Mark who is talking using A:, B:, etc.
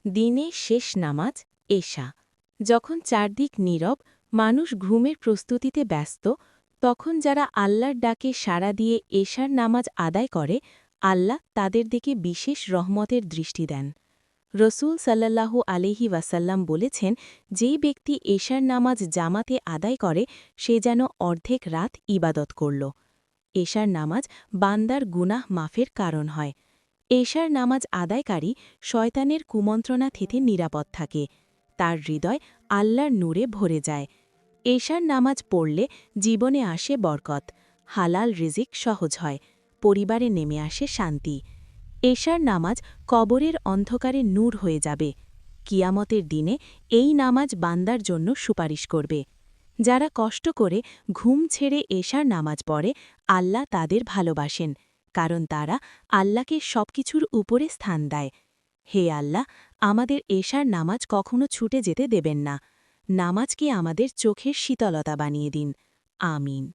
A: দিনে শেষ নামাজ এশা। যখন চারদিক নীরব, মানুষ ঘুমের প্রস্তুতিতে ব্যস্ত, তখন যারা আল্লাহর ডাকে সাড়া দিয়ে এশার নামাজ আদায় করে, আল্লাহ তাদের দিকে বিশেষ রহমতের দৃষ্টি দেন। রসুল সাল্লাল্লাহু আলাইহি ওয়াসাল্লাম বলেছেন, যেই ব্যক্তি এশার নামাজ জামাতে আদায় করে সে যেন অর্ধেক রাত ইবাদত করল। এশার নামাজ বান্দার গুনাহ মাফের কারণ হয়। এশার নামাজ আদায়কারী শয়তানের কুমন্ত্রণা থেকে নিরাপদ থাকে, তার হৃদয় আল্লাহর নূরে ভরে যায়। এশার নামাজ পড়লে জীবনে আসে বরকত, হালাল রিজিক সহজ হয়, পরিবারে নেমে আসে শান্তি। এশার নামাজ কবরের অন্ধকারে নূর হয়ে যাবে। কিয়ামতের দিনে এই নামাজ বান্দার জন্য সুপারিশ করবে। যারা কষ্ট করে ঘুম ছেড়ে এশার নামাজ পড়ে, আল্লাহ তাদের ভালোবাসেন, কারণ তারা আল্লাহকে সবকিছুর উপরে স্থান দেয়। হে আল্লাহ, আমাদের এশার নামাজ কখনো ছুটে যেতে দেবেন না। নামাজকে আমাদের চোখের শীতলতা বানিয়ে দিন। আমিন।